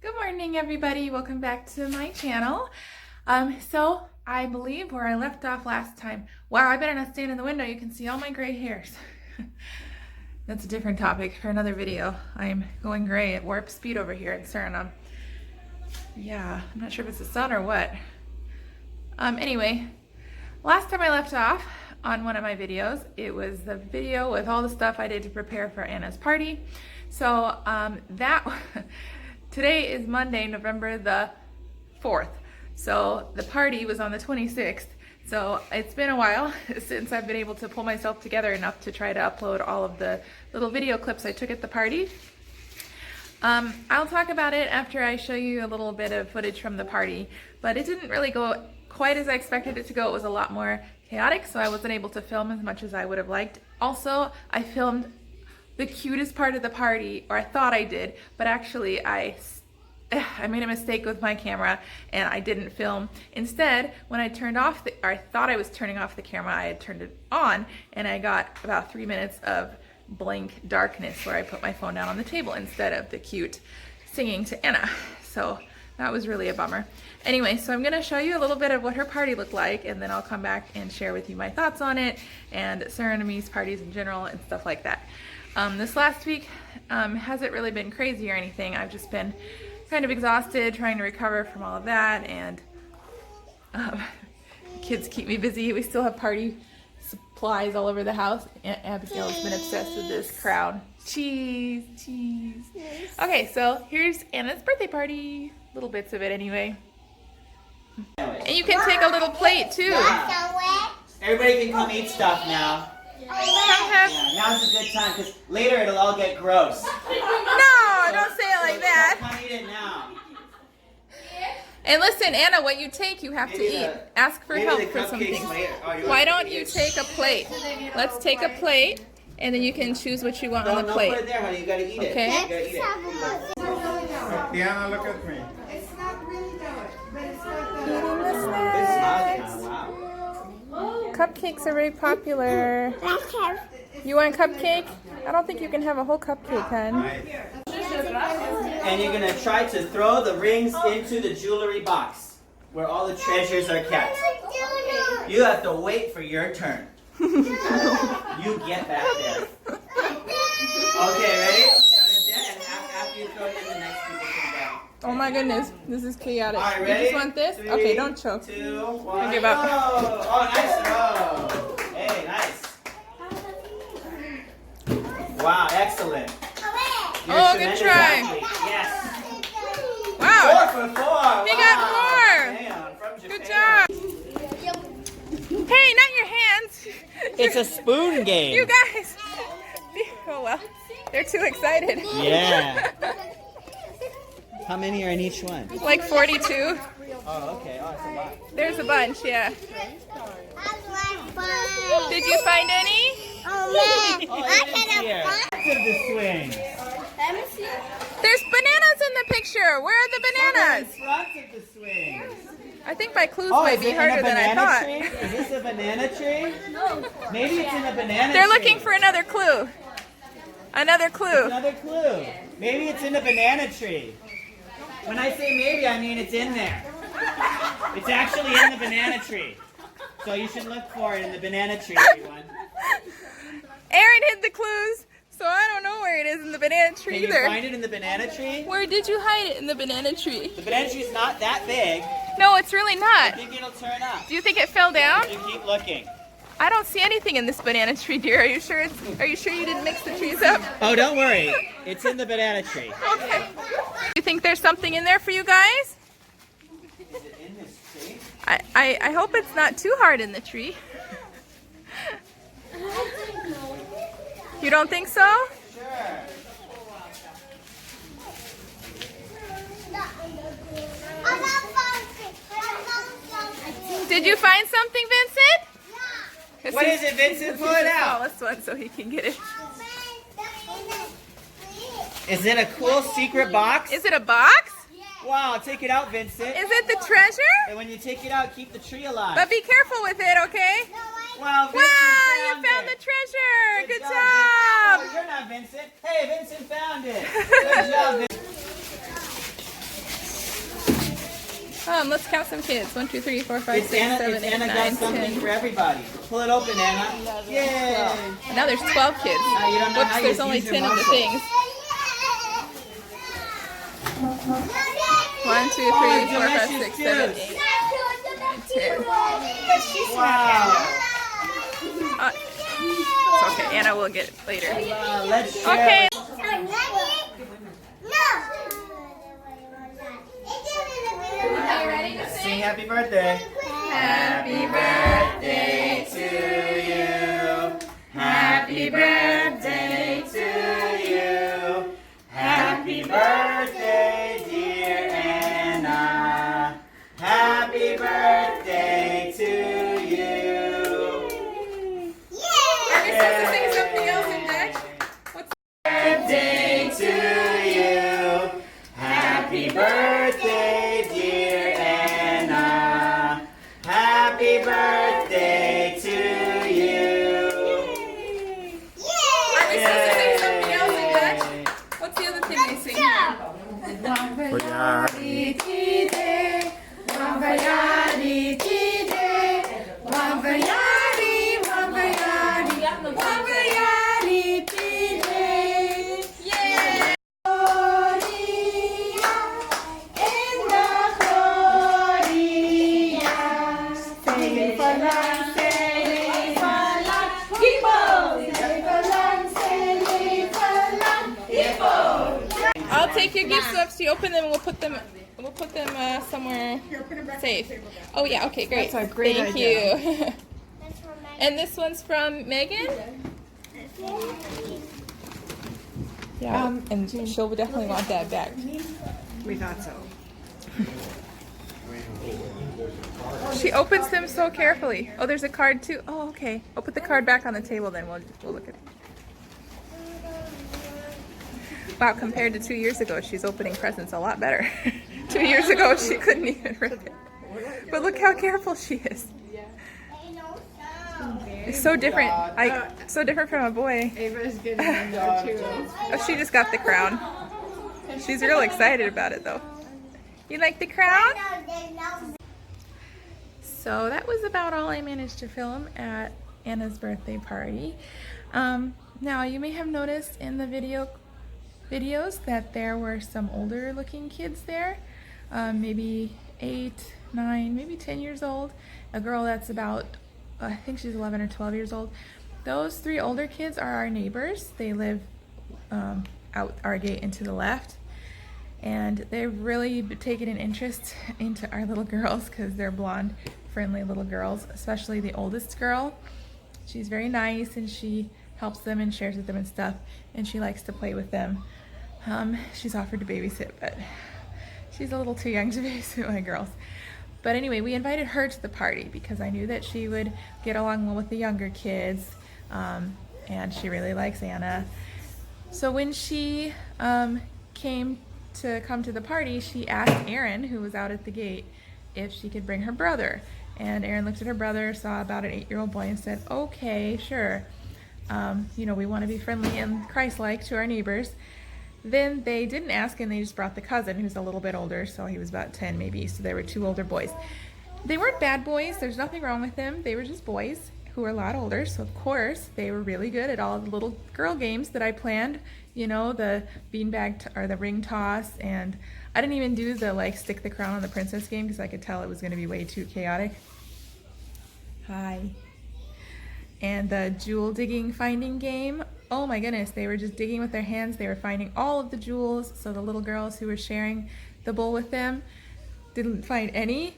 Good morning, everybody. Welcome back to my channel. So I believe where I left off last time. Wow, I better not stand in the window. You can see all my gray hairs. That's a different topic for another video. I'm going gray at warp speed over here in Suriname. Yeah, I'm not sure if it's the sun or what. Anyway, last time I left off on one of my videos, it was the video with all the stuff I did to prepare for Anna's party. So today is Monday, November the 4th. So the party was on the 26th. So it's been a while since I've been able to pull myself together enough to try to upload all of the little video clips I took at the party. I'll talk about it after I show you a little bit of footage from the party, but it didn't really go quite as I expected it to go. It was a lot more chaotic, so I wasn't able to film as much as I would have liked. Also, I filmed the cutest part of the party, or I thought I did, but actually I made a mistake with my camera and I didn't film. Instead, when I turned off I thought I was turning off the camera, I had turned it on, and I got about 3 minutes of blank darkness where I put my phone down on the table instead of the cute singing to Anna. So that was really a bummer. Anyway, so I'm gonna show you a little bit of what her party looked like, and then I'll come back and share with you my thoughts on it and Surinamese parties in general and stuff like that. This last week hasn't really been crazy or anything. I've just been kind of exhausted trying to recover from all of that, and kids keep me busy. We still have party supplies all over the house. Aunt Abigail's been obsessed with this crown. Cheese, cheese. Okay, so here's Anna's birthday party. Little bits of it anyway. And you can take a little plate too. Everybody can come eat stuff now. Yeah, now's a good time, because later it'll all get gross. No, don't say it like that. Come eat it now. And listen, Anna, what you take, you have to eat. Ask for help for something. Why don't you take a plate? Let's take a plate, and then you can choose what you want on the plate. Don't put it there, honey. You gotta eat it. Okay? You gotta eat it. Diana, look at me. It's not really dark, but it's not Eating dark. the snacks. Wow. Cupcakes are very popular. You want a cupcake? I don't think you can have a whole cupcake, hon. And you're gonna try to throw the rings into the jewelry box where all the treasures are kept. You have to wait for your turn. You get back there. Okay, ready? And after you throw it in, the next people can go. Oh my goodness, this is chaotic. All right, You ready? just want this? 3, Okay, don't choke. 2, 1. I give up. Oh, nice throw. Hey, nice. Wow, excellent. You're Oh, a good tremendous try. athlete. Yes. Wow, 4 for 4. he got more. Man, from Japan. Good job. Hey, not your hands. It's a spoon game. You guys. Oh well, they're too excited. Yeah. How many are in each one? Like 42. Oh, okay. Oh, that's a lot. There's a bunch, yeah. Did you find any? Oh, here. Back of the swing. There's bananas in the picture. Where are the bananas? In front of the swing. I think my clues Oh, might is be it in harder a than I banana thought. tree? Is this a banana tree? No. Maybe it's in a banana tree. They're looking for another clue. Another clue. Another clue. Maybe it's in the banana tree. When I say maybe, I mean it's in there. It's actually in the banana tree. So you should look for it in the banana tree, everyone. Aaron hid the clues, so I don't know where it is in the banana tree Can you either. find it in the banana tree? Where did you hide it in the banana tree? The banana tree is not that big. No, it's really I not. think it'll turn up. Do you think it fell down? You keep looking. I don't see anything in this banana tree, dear. Are you sure you didn't mix the trees up? Oh, don't worry. It's in the banana tree. Okay. You think there's something in there for you guys? Is it in this tree? I hope it's not too hard in the tree. You don't think so? Sure. Did you find something, Vincent? What is it, Vincent? Pull it out. Smallest one so he can get it. Is it a cool secret box? Is it a box? Wow, take it out, Vincent. Is it the treasure? And when you take it out, keep the tree alive. But be careful with it, okay? Wow, Vincent Wow, you found it. the treasure. Good job. job. Oh, you're not Vincent. Hey, Vincent found it. Good job, Vincent. Let's count some kids. 1, 2, 3, 4, 5, It's 6, Anna, 7, it's 8, Anna 9, got 10. something for everybody. Pull it open, Anna. Yay! And now there's 12 kids. Now you don't know Whoops, how you there's only use your 10 of the muscles. things. 1, 2, 3, 4, 5, 6, 7, 8, 10. Wow. It's okay, Anna will get it later. Let's share. Okay. Sing happy birthday. Happy birthday to you. Happy birthday to you. Happy birthday, dear Anna. Happy birthday to you. Are we supposed to sing something else in Dutch? What's Birthday to you. Happy birthday, dear Anna. Happy birthday to you. Are we supposed to sing something else in Dutch? What's the other thing we sing? I'll take your gifts up so you open them and we'll put them somewhere safe. Oh yeah, okay, great. That's a great Thank idea. you. And this one's from Megan? Yeah, and she'll definitely want that back. We thought so. She opens them so carefully. Oh, there's a card too. Oh, okay. I'll put the card back on the table then. We'll look at it. Wow, compared to 2 years ago, she's opening presents a lot better. 2 years ago, she couldn't even rip it. But look how careful she is. It's so different. So different from a boy. Ava's getting in there too. Oh, she just got the crown. She's real excited about it though. You like the crown? So that was about all I managed to film at Anna's birthday party. Now you may have noticed in the videos that there were some older looking kids there, maybe 8, 9, maybe 10 years old. A girl that's about, I think she's 11 or 12 years old. Those 3 older kids are our neighbors. They live out our gate and to the left. And they've really taken an interest into our little girls because they're blonde, friendly little girls, especially the oldest girl. She's very nice and she helps them and shares with them and stuff, and she likes to play with them. She's offered to babysit, but she's a little too young to babysit my girls. But anyway, we invited her to the party because I knew that she would get along well with the younger kids, and she really likes Anna. So when she came to the party, she asked Erin, who was out at the gate, if she could bring her brother. And Erin looked at her brother, saw about an 8-year-old boy, and said, okay, sure. You know, we want to be friendly and Christ-like to our neighbors. Then they didn't ask, and they just brought the cousin, who's a little bit older, so he was about 10 maybe, so there were 2 older boys. They weren't bad boys, there's nothing wrong with them. They were just boys who were a lot older, so of course they were really good at all the little girl games that I planned. You know, the beanbag or the ring toss, and I didn't even do the like stick the crown on the princess game because I could tell it was going to be way too chaotic. Hi. And the jewel digging finding game. Oh my goodness, they were just digging with their hands. They were finding all of the jewels, so the little girls who were sharing the bowl with them didn't find any.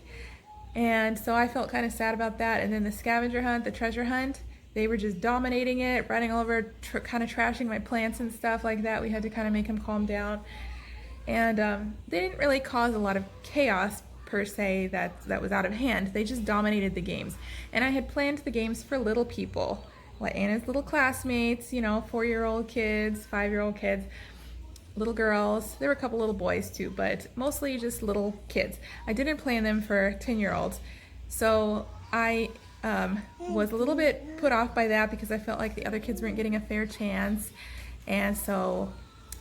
And so I felt kind of sad about that. And then the scavenger hunt, the treasure hunt, they were just dominating it, running all over, kind of trashing my plants and stuff like that. We had to kind of make them calm down. And they didn't really cause a lot of chaos per se that was out of hand. They just dominated the games. And I had planned the games for little people, like Anna's little classmates, you know, 4-year-old kids, 5-year-old kids, little girls. There were a couple little boys too, but mostly just little kids. I didn't plan them for 10-year-olds. So I was a little bit put off by that because I felt like the other kids weren't getting a fair chance. And so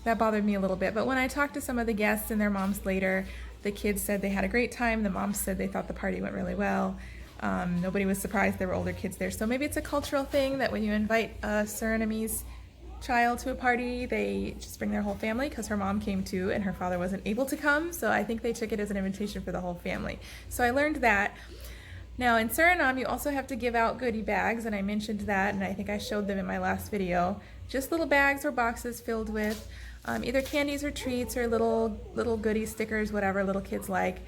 that bothered me a little bit. But when I talked to some of the guests and their moms later, The kids said they had a great time. The moms said they thought the party went really well. Nobody was surprised there were older kids there. So maybe it's a cultural thing that when you invite a Surinamese child to a party, they just bring their whole family, because her mom came too and her father wasn't able to come. So I think they took it as an invitation for the whole family. So I learned that. Now in Suriname, you also have to give out goodie bags, and I mentioned that, and I think I showed them in my last video. Just little bags or boxes filled with either candies or treats or little goodie stickers, whatever little kids like.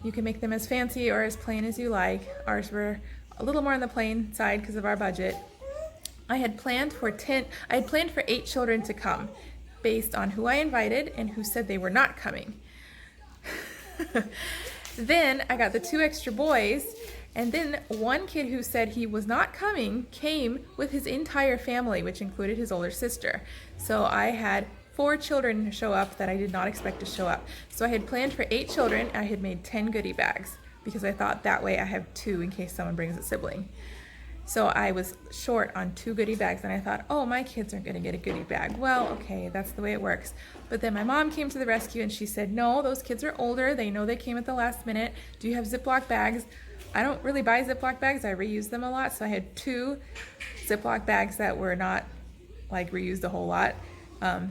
You can make them as fancy or as plain as you like. Ours were a little more on the plain side because of our budget. I had planned for 8 children to come based on who I invited and who said they were not coming. Then I got the 2 extra boys, and then one kid who said he was not coming came with his entire family, which included his older sister. So I had 4 children show up that I did not expect to show up. So I had planned for 8 children. I had made 10 goodie bags because I thought that way I have 2 in case someone brings a sibling. So I was short on 2 goodie bags, and I thought, oh, my kids aren't gonna get a goodie bag. Well, okay, that's the way it works. But then my mom came to the rescue and she said, no, those kids are older. They know they came at the last minute. Do you have Ziploc bags? I don't really buy Ziploc bags. I reuse them a lot. So I had 2 Ziploc bags that were not like reused a whole lot. And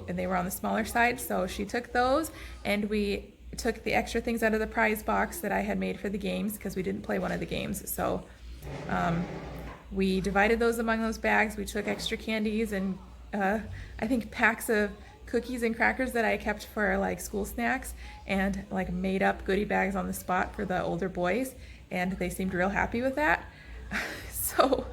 they were on the smaller side. So she took those, and we took the extra things out of the prize box that I had made for the games because we didn't play one of the games. So we divided those among those bags. We took extra candies and I think packs of cookies and crackers that I kept for like school snacks, and like made up goodie bags on the spot for the older boys, and they seemed real happy with that. So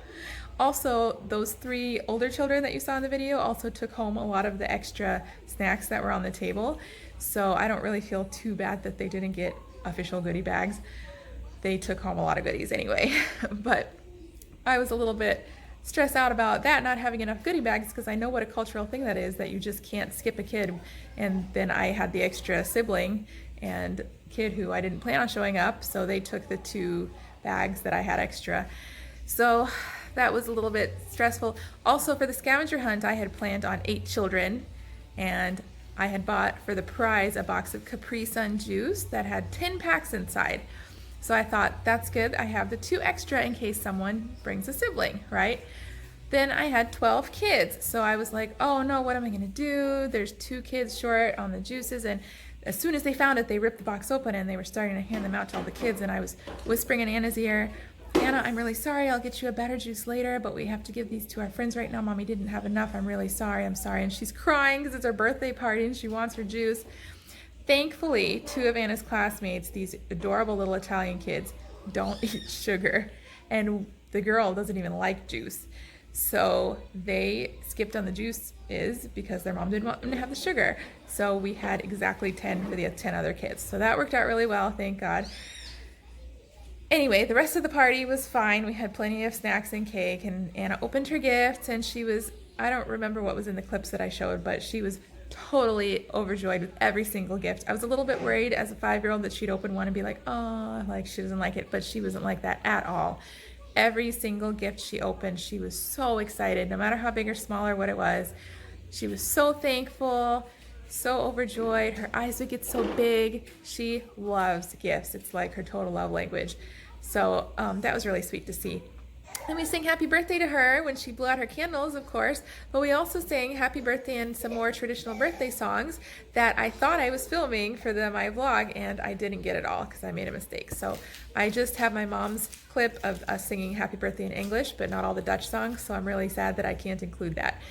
also those 3 older children that you saw in the video also took home a lot of the extra snacks that were on the table. So I don't really feel too bad that they didn't get official goodie bags. They took home a lot of goodies anyway. But I was a little bit stressed out about that, not having enough goodie bags, because I know what a cultural thing that is, that you just can't skip a kid. And then I had the extra sibling and kid who I didn't plan on showing up, so they took the 2 bags that I had extra. So that was a little bit stressful. Also for the scavenger hunt, I had planned on 8 children, and I had bought for the prize a box of Capri Sun juice that had 10 packs inside. So I thought, that's good. I have the 2 extra in case someone brings a sibling, right? Then I had 12 kids. So I was like, oh no, what am I gonna do? There's 2 kids short on the juices. And as soon as they found it, they ripped the box open and they were starting to hand them out to all the kids. And I was whispering in Anna's ear, Anna, I'm really sorry. I'll get you a better juice later, but we have to give these to our friends right now. Mommy didn't have enough. I'm really sorry. I'm sorry. And she's crying because it's her birthday party and she wants her juice. Thankfully, 2 of Anna's classmates, these adorable little Italian kids, don't eat sugar, and the girl doesn't even like juice. So they skipped on the juices because their mom didn't want them to have the sugar. So we had exactly 10 for the 10 other kids. So that worked out really well, thank God. Anyway, the rest of the party was fine. We had plenty of snacks and cake, and Anna opened her gifts, and she was, I don't remember what was in the clips that I showed, but she was totally overjoyed with every single gift. I was a little bit worried as a 5-year-old that she'd open one and be like, oh, like she doesn't like it, but she wasn't like that at all. Every single gift she opened, she was so excited, no matter how big or small or what it was. She was so thankful, so overjoyed. Her eyes would get so big. She loves gifts. It's like her total love language. So that was really sweet to see. And we sang happy birthday to her when she blew out her candles, of course, but we also sang happy birthday and some more traditional birthday songs that I thought I was filming for my vlog, and I didn't get it all because I made a mistake. So I just have my mom's clip of us singing happy birthday in English, but not all the Dutch songs, so I'm really sad that I can't include that.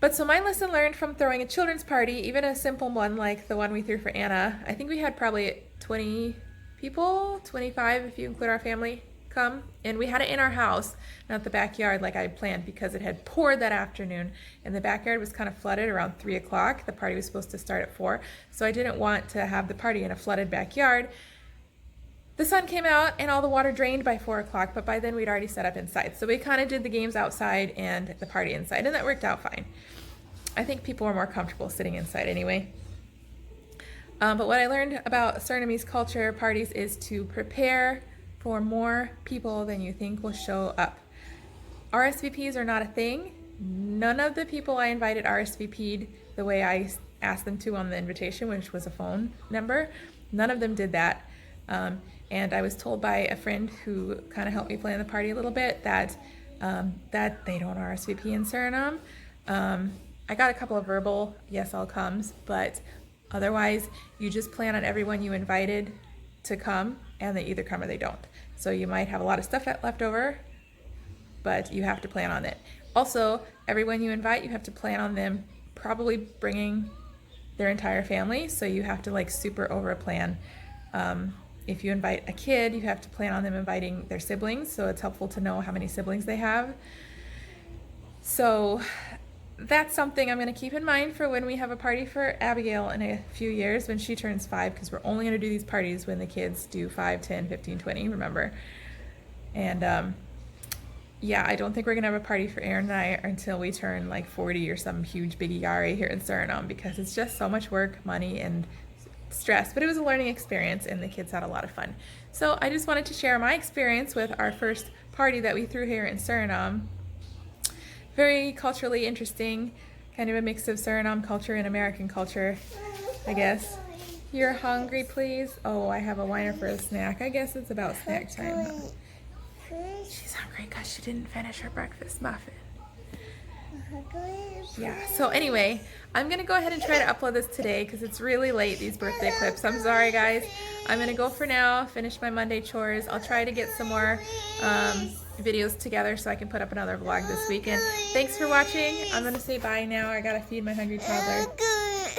But so my lesson learned from throwing a children's party, even a simple one like the one we threw for Anna, I think we had probably 20 people, 25 if you include our family, come, and we had it in our house, not the backyard like I had planned, because it had poured that afternoon and the backyard was kind of flooded around 3 o'clock. The party was supposed to start at 4, so I didn't want to have the party in a flooded backyard. The sun came out and all the water drained by 4 o'clock, but by then we'd already set up inside. So we kind of did the games outside and the party inside, and that worked out fine. I think people were more comfortable sitting inside anyway. But what I learned about Surinamese culture parties is to prepare for more people than you think will show up. RSVPs are not a thing. None of the people I invited RSVP'd the way I asked them to on the invitation, which was a phone number. None of them did that. And I was told by a friend who kind of helped me plan the party a little bit that that they don't RSVP in Suriname. I got a couple of verbal yes I'll comes, but otherwise you just plan on everyone you invited to come, and they either come or they don't. So you might have a lot of stuff left over, but you have to plan on it. Also, everyone you invite, you have to plan on them probably bringing their entire family, so you have to like super over plan. If you invite a kid, you have to plan on them inviting their siblings, so it's helpful to know how many siblings they have. So that's something I'm going to keep in mind for when we have a party for Abigail in a few years when she turns 5, because we're only going to do these parties when the kids do 5, 10, 15, 20, remember. And yeah, I don't think we're going to have a party for Aaron and I until we turn like 40 or some huge big yari here in Suriname, because it's just so much work, money, and stress. But it was a learning experience, and the kids had a lot of fun. So I just wanted to share my experience with our first party that we threw here in Suriname. Very culturally interesting, kind of a mix of Suriname culture and American culture, I guess. You're hungry, please? Oh, I have a whiner for a snack. I guess it's about snack time. Huh? She's hungry because she didn't finish her breakfast muffin. Yeah, so anyway, I'm going to go ahead and try to upload this today because it's really late, these birthday clips. I'm sorry, guys. I'm going to go for now, finish my Monday chores. I'll try to get some more videos together so I can put up another vlog this weekend. Thanks for watching. I'm going to say bye now. I got to feed my hungry toddler.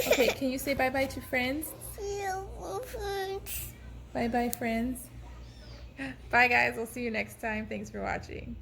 Okay, can you say bye-bye to friends? Bye-bye, friends. Bye, guys. We'll see you next time. Thanks for watching.